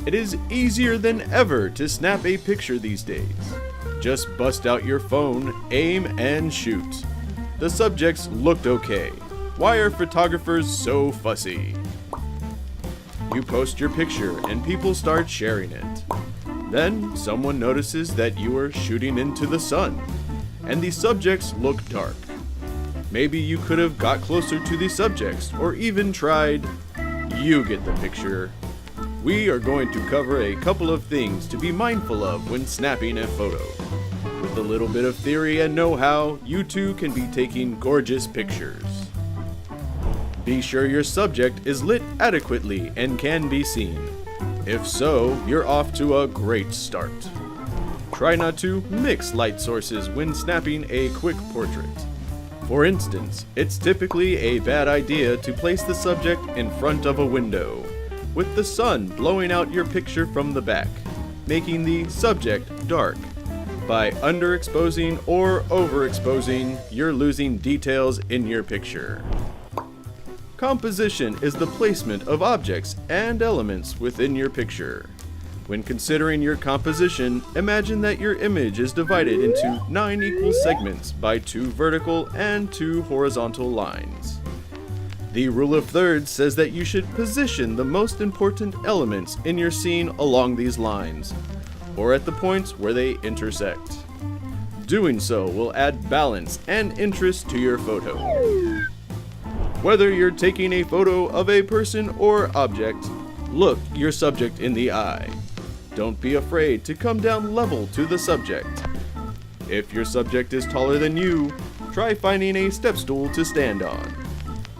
It is easier than ever to snap a picture these days. Just bust out your phone, aim, and shoot. The subjects looked okay. Why are photographers so fussy? You post your picture and people start sharing it. Then someone notices that you are shooting into the sun, and the subjects look dark. Maybe you could have got closer to the subjects or even tried. You get the picture. We are going to cover a couple of things to be mindful of when snapping a photo. With a little bit of theory and know-how, you too can be taking gorgeous pictures. Be sure your subject is lit adequately and can be seen. If so, you're off to a great start. Try not to mix light sources when snapping a quick portrait. For instance, it's typically a bad idea to place the subject in front of a window, with the sun blowing out your picture from the back, making the subject dark. By underexposing or overexposing, you're losing details in your picture. Composition is the placement of objects and elements within your picture. When considering your composition, imagine that your image is divided into 9 equal segments by 2 vertical and 2 horizontal lines. The rule of thirds says that you should position the most important elements in your scene along these lines, or at the points where they intersect. Doing so will add balance and interest to your photo. Whether you're taking a photo of a person or object, look your subject in the eye. Don't be afraid to come down level to the subject. If your subject is taller than you, try finding a step stool to stand on.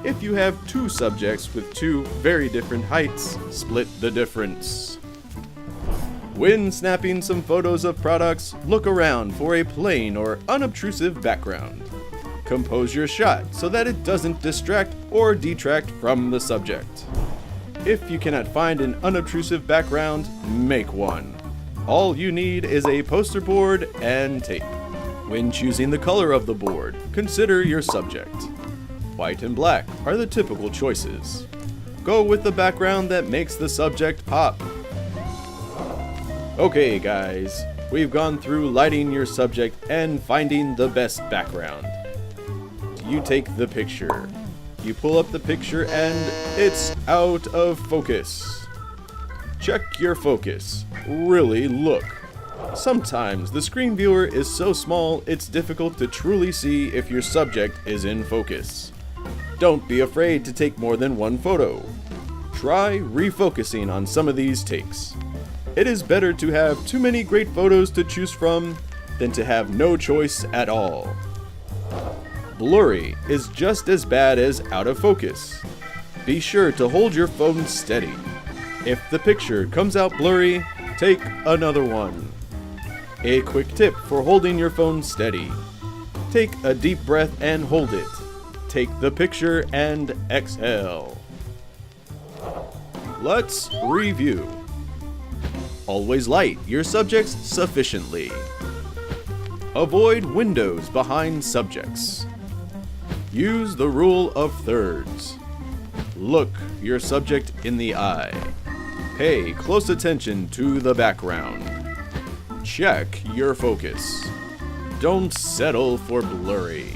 If you have 2 subjects with 2 very different heights, split the difference. When snapping some photos of products, look around for a plain or unobtrusive background. Compose your shot so that it doesn't distract or detract from the subject. If you cannot find an unobtrusive background, make one. All you need is a poster board and tape. When choosing the color of the board, consider your subject. White and black are the typical choices. Go with the background that makes the subject pop. Okay guys, we've gone through lighting your subject and finding the best background. You take the picture. You pull up the picture and it's out of focus. Check your focus. Really look. Sometimes the screen viewer is so small it's difficult to truly see if your subject is in focus. Don't be afraid to take more than one photo. Try refocusing on some of these takes. It is better to have too many great photos to choose from than to have no choice at all. Blurry is just as bad as out of focus. Be sure to hold your phone steady. If the picture comes out blurry, take another one. A quick tip for holding your phone steady. Take a deep breath and hold it. Take the picture and exhale. Let's review. Always light your subjects sufficiently. Avoid windows behind subjects. Use the rule of thirds. Look your subject in the eye. Pay close attention to the background. Check your focus. Don't settle for blurry.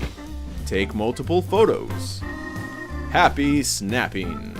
Take multiple photos. Happy snapping!